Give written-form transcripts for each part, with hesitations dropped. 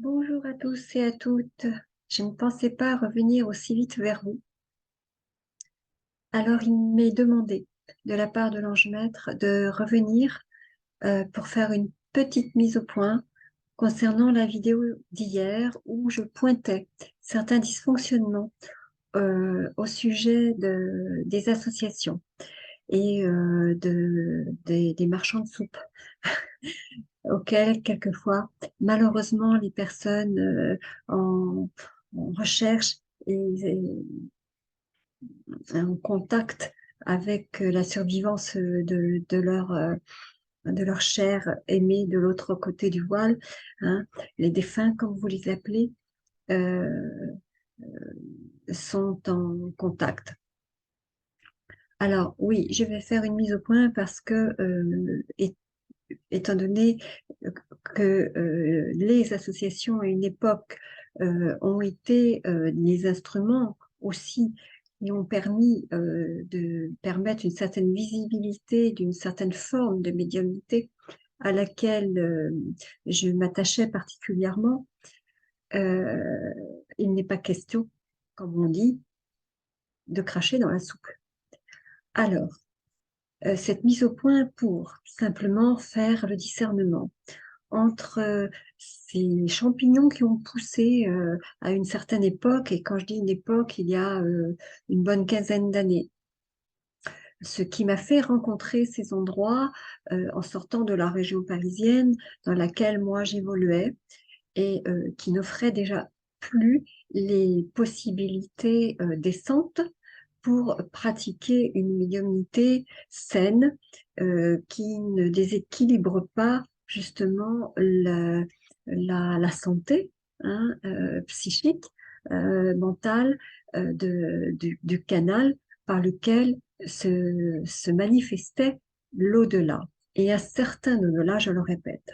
Bonjour à tous et à toutes. Je ne pensais pas revenir aussi vite vers vous. Alors, il m'est demandé de la part de l'ange maître de revenir pour faire une petite mise au point concernant la vidéo d'hier où je pointais certains dysfonctionnements au sujet des associations et des marchands de soupe auxquels, quelquefois, malheureusement, les personnes en recherche et en contact avec la survivance de leur chair aimée de l'autre côté du voile, hein, les défunts, comme vous les appelez, euh, sont en contact. Alors oui, je vais faire une mise au point parce que, étant donné que les associations à une époque ont été les instruments aussi qui ont permis de permettre une certaine visibilité d'une certaine forme de médiumnité à laquelle je m'attachais particulièrement. Euh, il n'est pas question, comme on dit, de cracher dans la soupe. Alors, cette mise au point pour simplement faire le discernement entre ces champignons qui ont poussé à une certaine époque, et quand je dis une époque, il y a une bonne quinzaine d'années. Ce qui m'a fait rencontrer ces endroits en sortant de la région parisienne dans laquelle moi j'évoluais et qui n'offrait déjà plus les possibilités décentes pour pratiquer une médiumnité saine qui ne déséquilibre pas justement la santé, hein, psychique, mentale du canal par lequel se manifestait l'au-delà. Et à certains au-delà, je le répète,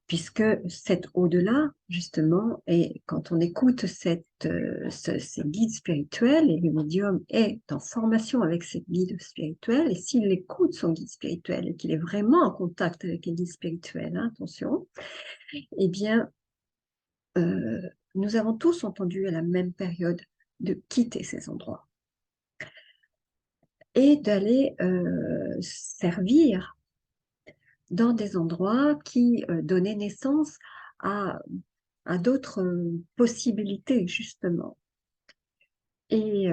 puisque cet au-delà, justement, et quand on écoute ces guides spirituels, et le médium est en formation avec ces guides spirituels, et s'il écoute son guide spirituel, et qu'il est vraiment en contact avec les guides spirituels, hein, attention, eh bien, euh, nous avons tous entendu à la même période de quitter ces endroits et d'aller servir dans des endroits qui donnaient naissance à d'autres possibilités, justement. Et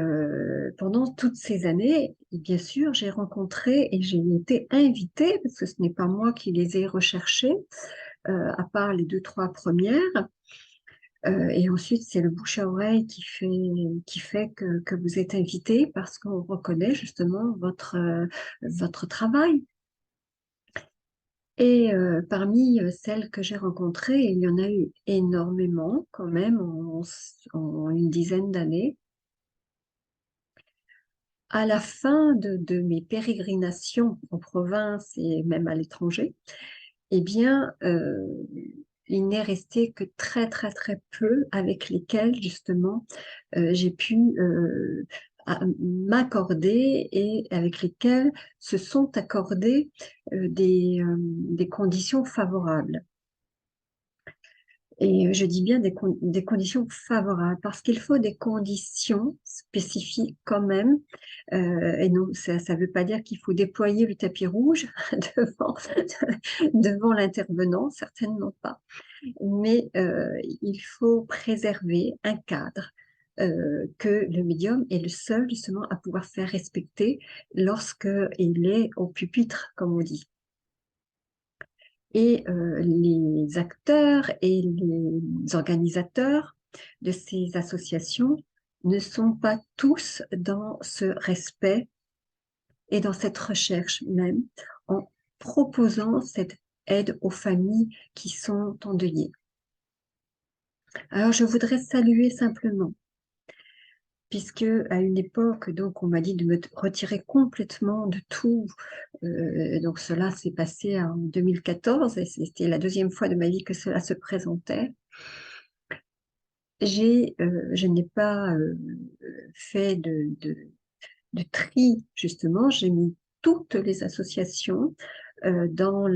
pendant toutes ces années, bien sûr, j'ai rencontré et j'ai été invitée, parce que ce n'est pas moi qui les ai recherchées, à part les deux, trois premières. Et ensuite, c'est le bouche à oreille qui fait que vous êtes invité parce qu'on reconnaît justement votre travail. Et parmi celles que j'ai rencontrées, il y en a eu énormément quand même en une dizaine d'années. À la fin de mes pérégrinations en province et même à l'étranger, eh bien, il n'est resté que très, très, très peu avec lesquels, justement, j'ai pu m'accorder et avec lesquels se sont accordées des conditions favorables. Et je dis bien des conditions favorables parce qu'il faut des conditions spécifiques quand même. Et non, ça ne veut pas dire qu'il faut déployer le tapis rouge devant, devant l'intervenant, certainement pas. Mais il faut préserver un cadre que le médium est le seul justement à pouvoir faire respecter lorsqu'il est au pupitre, comme on dit. Et les acteurs et les organisateurs de ces associations ne sont pas tous dans ce respect et dans cette recherche même en proposant cette aide aux familles qui sont endeuillées. Alors, je voudrais saluer simplement, puisque à une époque, donc, on m'a dit de me retirer complètement de tout. Donc, cela s'est passé en 2014 et c'était la deuxième fois de ma vie que cela se présentait. Je n'ai pas fait de tri, justement. J'ai mis toutes les associations devant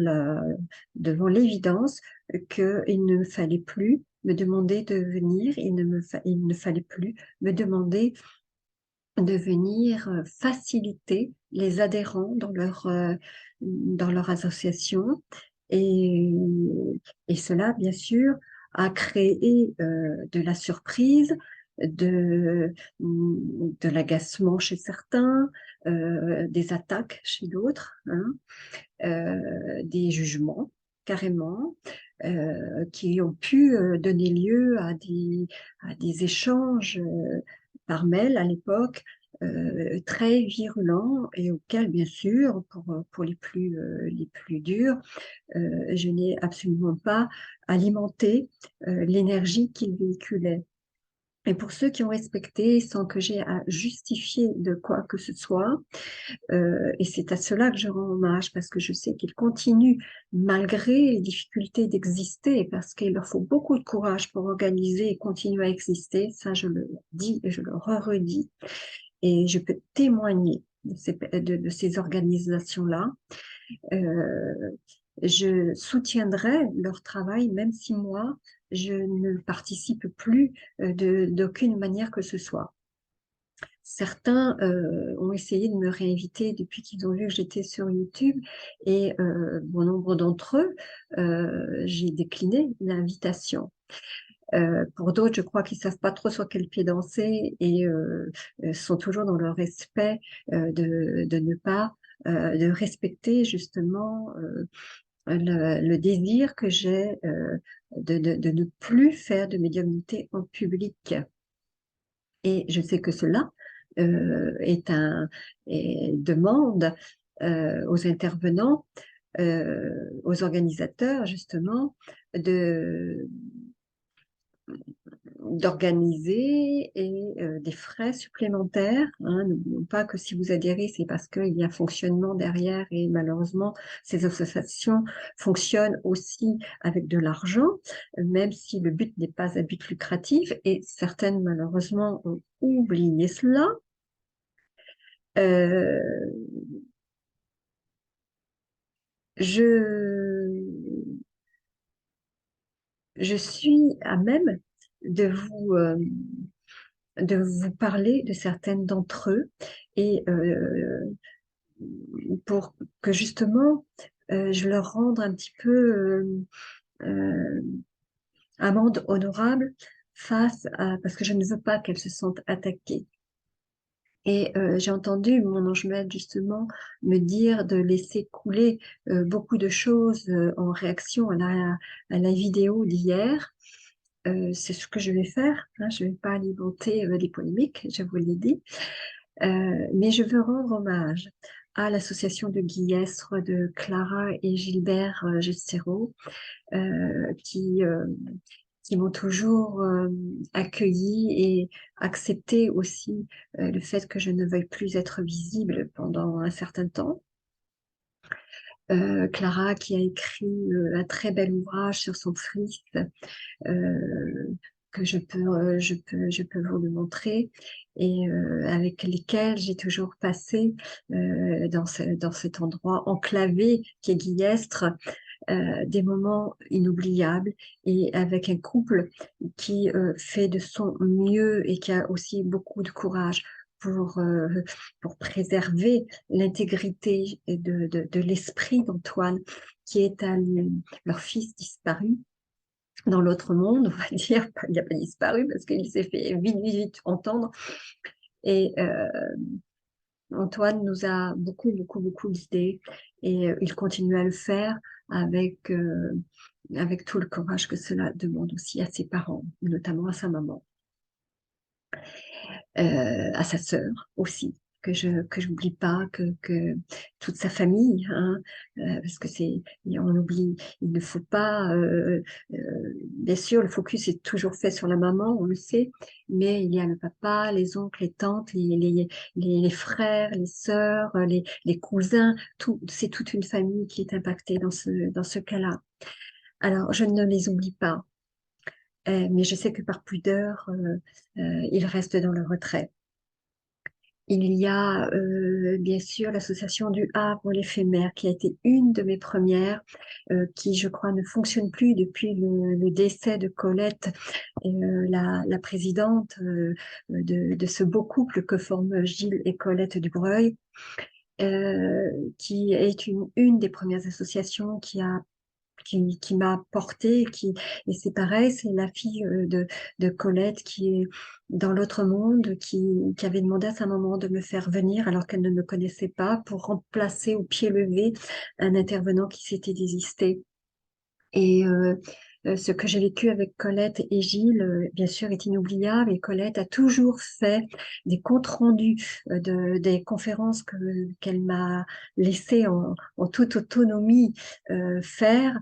l'évidence qu'il ne fallait plus me demander de venir, il ne fallait plus me demander de venir faciliter les adhérents dans leur association. Et, et cela, bien sûr, a créé de la surprise, de l'agacement chez certains, des attaques chez d'autres, hein, des jugements carrément, qui ont pu donner lieu à des échanges par mail à l'époque, très virulents et auxquels, bien sûr, pour les plus durs, je n'ai absolument pas alimenté l'énergie qu'ils véhiculaient. Et pour ceux qui ont respecté sans que j'ai à justifier de quoi que ce soit, et c'est à cela que je rends hommage, parce que je sais qu'ils continuent, malgré les difficultés d'exister, parce qu'il leur faut beaucoup de courage pour organiser et continuer à exister. Ça, je le dis et je le redis. Et je peux témoigner de ces organisations-là. Euh, je soutiendrai leur travail, même si moi, je ne participe plus d'aucune manière que ce soit. Certains ont essayé de me réinviter depuis qu'ils ont vu que j'étais sur YouTube et bon nombre d'entre eux, j'ai décliné l'invitation. Pour d'autres, je crois qu'ils savent pas trop sur quel pied danser et sont toujours dans le respect de ne pas de respecter justement le désir que j'ai de ne plus faire de médiumnité en public. Et je sais que cela demande aux intervenants, aux organisateurs justement, de d'organiser et des frais supplémentaires. Hein. N'oublions pas que si vous adhérez, c'est parce qu'il y a un fonctionnement derrière et malheureusement, ces associations fonctionnent aussi avec de l'argent, même si le but n'est pas un but lucratif et certaines malheureusement ont oublié cela. Euh, je, je suis à même de de vous parler de certaines d'entre eux et pour que justement je leur rende un petit peu euh, amende honorable parce que je ne veux pas qu'elles se sentent attaquées. Et j'ai entendu mon ange maître justement me dire de laisser couler beaucoup de choses en réaction à la vidéo d'hier. C'est ce que je vais faire. Hein, je ne vais pas alimenter des polémiques, je vous l'ai dit. Mais je veux rendre hommage à l'association de Guillestre de Clara et Gilbert Gestero, euh, qui, euh, qui m'ont toujours accueilli et accepté aussi le fait que je ne veuille plus être visible pendant un certain temps. Clara qui a écrit un très bel ouvrage sur son fils, euh, que je peux vous le montrer et avec lesquels j'ai toujours passé dans cet endroit enclavé qui est Guillestre, des moments inoubliables et avec un couple qui fait de son mieux et qui a aussi beaucoup de courage pour préserver l'intégrité de l'esprit d'Antoine, qui est leur fils disparu dans l'autre monde, on va dire. Il n'a pas disparu parce qu'il s'est fait vite entendre. Et Antoine nous a beaucoup guidés et il continue à le faire avec, avec tout le courage que cela demande aussi à ses parents, notamment à sa maman, à sa sœur aussi. Que je n'oublie pas que toute sa famille, hein, parce que on oublie, il ne faut pas, bien sûr, le focus est toujours fait sur la maman, on le sait, mais il y a le papa, les oncles, les tantes, les frères, les sœurs, les cousins, c'est toute une famille qui est impactée dans ce cas-là. Alors, je ne les oublie pas, mais je sais que par pudeur, ils restent dans le retrait. Il y a bien sûr l'association du Havre l'éphémère qui a été une de mes premières, qui je crois ne fonctionne plus depuis le décès de Colette, la présidente de ce beau couple que forment Gilles et Colette Dubreuil, qui est une des premières associations qui m'a portée, et c'est pareil, c'est la fille de Colette qui est dans l'autre monde, qui avait demandé à sa maman de me faire venir alors qu'elle ne me connaissait pas pour remplacer au pied levé un intervenant qui s'était désisté. Et ce que j'ai vécu avec Colette et Gilles, bien sûr, est inoubliable. Et Colette a toujours fait des comptes rendus des conférences qu'elle m'a laissé en toute autonomie faire.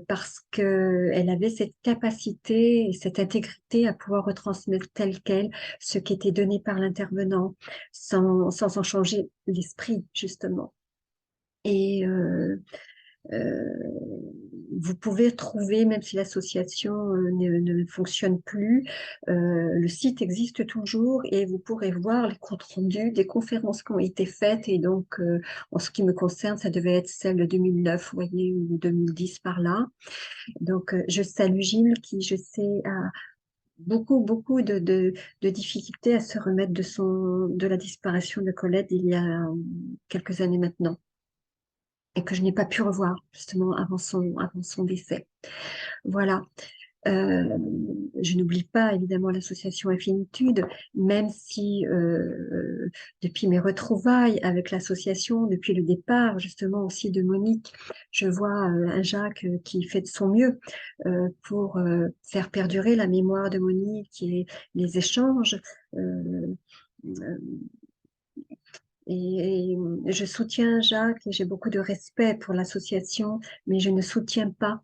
Parce qu'elle avait cette capacité et cette intégrité à pouvoir retransmettre tel quel ce qui était donné par l'intervenant, sans en changer l'esprit, justement. Et euh, vous pouvez trouver, même si l'association ne fonctionne plus, le site existe toujours et vous pourrez voir les comptes rendus des conférences qui ont été faites. Et donc, en ce qui me concerne, ça devait être celle de 2009, vous voyez, ou 2010 par là. Donc, je salue Gilles qui, je sais, a beaucoup de difficultés à se remettre de la disparition de Colette il y a quelques années maintenant et que je n'ai pas pu revoir justement avant son décès. Voilà. Euh, je n'oublie pas évidemment l'association Infinitude, même si depuis mes retrouvailles avec l'association, depuis le départ justement aussi de Monique, je vois un Jacques qui fait de son mieux pour faire perdurer la mémoire de Monique et les échanges. Euh, euh, et je soutiens Jacques et j'ai beaucoup de respect pour l'association, mais je ne soutiens pas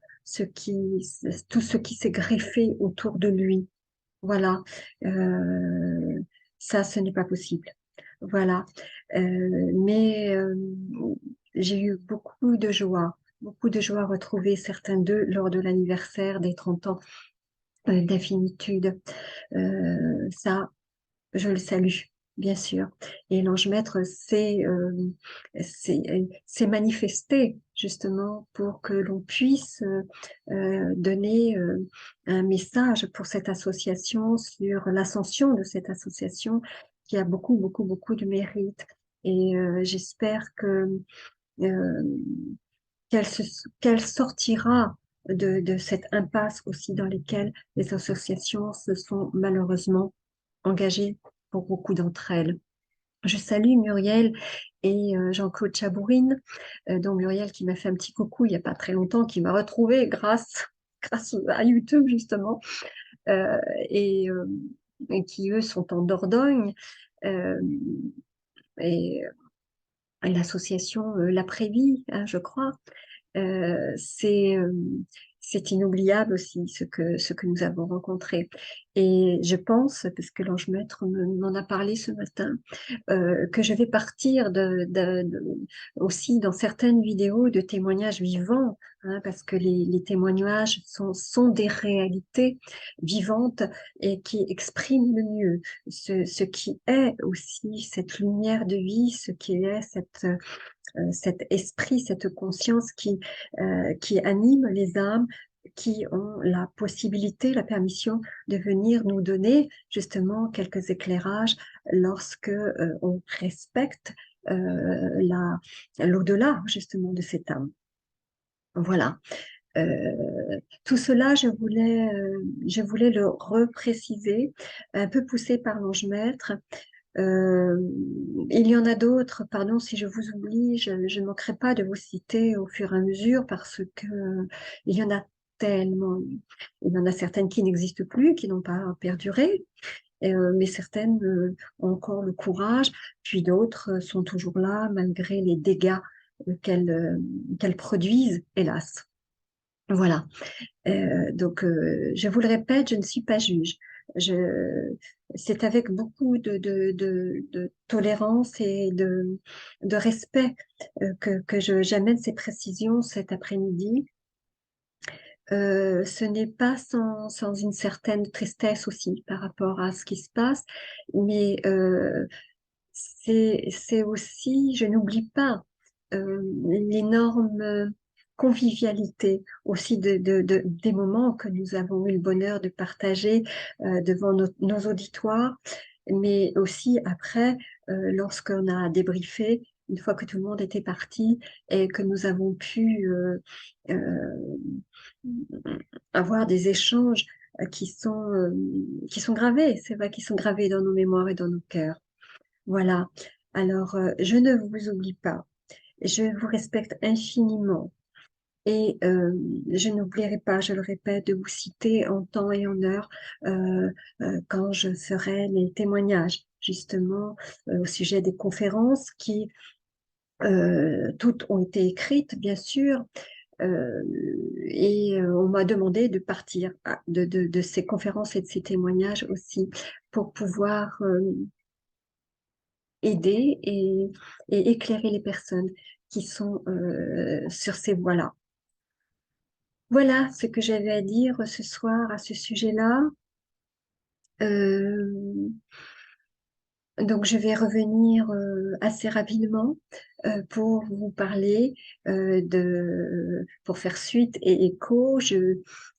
tout ce qui s'est greffé autour de lui. Voilà. Euh, Ça, ce n'est pas possible. Voilà. Mais j'ai eu beaucoup de joie à retrouver certains d'eux lors de l'anniversaire des 30 ans d'Infinitude. Ça, je le salue, bien sûr. Et l'ange maître s'est manifesté justement pour que l'on puisse donner un message pour cette association sur l'ascension de cette association qui a beaucoup de mérite. Et j'espère que euh, qu'elle sortira de cette impasse aussi dans laquelle les associations se sont malheureusement engagées pour beaucoup d'entre elles. Je salue Muriel et Jean-Claude Chabourine, dont Muriel qui m'a fait un petit coucou il n'y a pas très longtemps, qui m'a retrouvée grâce à YouTube justement, euh, et, euh, et qui eux sont en Dordogne. Euh, et, et l'association L'Après-Vie, hein, je crois. Euh, c'est euh, c'est inoubliable aussi ce que nous avons rencontré. Et je pense, parce que l'ange maître m'en a parlé ce matin, que je vais partir aussi dans certaines vidéos de témoignages vivants, hein, parce que les témoignages sont des réalités vivantes et qui expriment le mieux ce qui est aussi cette lumière de vie, ce qui est cet esprit, cette conscience qui anime les âmes, qui ont la possibilité, la permission de venir nous donner justement quelques éclairages lorsque on respecte l'au-delà justement de cette âme. Voilà. Tout cela, je voulais le repréciser, un peu poussé par l'ange maître. Euh, il y en a d'autres, pardon si je vous oublie, je ne manquerai pas de vous citer au fur et à mesure parce que il y en a tellement. Il y en a certaines qui n'existent plus, qui n'ont pas perduré, mais certaines ont encore le courage, puis d'autres sont toujours là malgré les dégâts qu'elles produisent, hélas. Voilà. Donc, je vous le répète, je ne suis pas juge. Je, c'est avec beaucoup de tolérance et de respect que j'amène ces précisions cet après-midi. Ce n'est pas sans une certaine tristesse aussi par rapport à ce qui se passe, mais c'est aussi, je n'oublie pas l'énorme convivialité aussi des moments que nous avons eu le bonheur de partager devant nos auditoires, mais aussi après, lorsqu'on a débriefé, une fois que tout le monde était parti et que nous avons pu euh, avoir des échanges qui sont gravés, c'est vrai, qui sont gravés dans nos mémoires et dans nos cœurs. Voilà. Alors, je ne vous oublie pas. Je vous respecte infiniment et je n'oublierai pas, je le répète, de vous citer en temps et en heure quand je ferai les témoignages, justement, au sujet des conférences qui, toutes ont été écrites, bien sûr, euh, et on m'a demandé de partir de ces conférences et de ces témoignages aussi pour pouvoir aider et éclairer les personnes qui sont sur ces voies-là. Voilà ce que j'avais à dire ce soir à ce sujet-là. Euh, donc, je vais revenir assez rapidement pour vous parler pour faire suite et écho.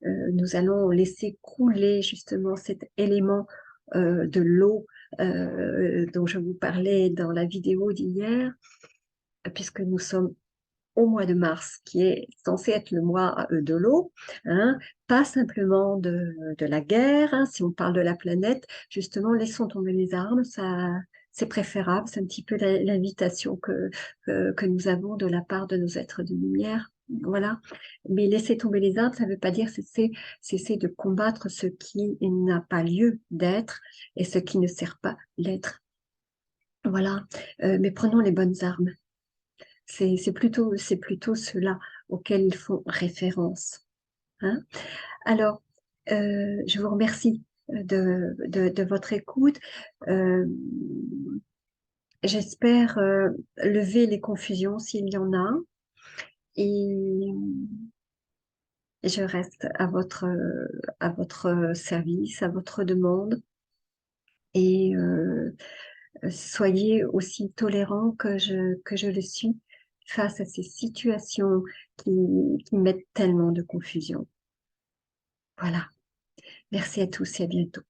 Nous allons laisser couler justement cet élément de l'eau dont je vous parlais dans la vidéo d'hier, puisque nous sommes au mois de mars, qui est censé être le mois de l'eau, hein, pas simplement de la guerre. Hein, si on parle de la planète, justement, laissons tomber les armes, ça, c'est préférable. C'est un petit peu l'invitation que nous avons de la part de nos êtres de lumière. Voilà. Mais laisser tomber les armes, ça ne veut pas dire cesser de combattre ce qui n'a pas lieu d'être et ce qui ne sert pas l'être. Voilà. Mais prenons les bonnes armes. C'est plutôt ceux-là auxquels ils font référence. Hein. Alors, je vous remercie de votre écoute. Euh, J'espère lever les confusions s'il y en a. Et je reste à votre service, à votre demande. Et soyez aussi tolérants que je le suis face à ces situations qui mettent tellement de confusion. Voilà. Merci à tous et à bientôt.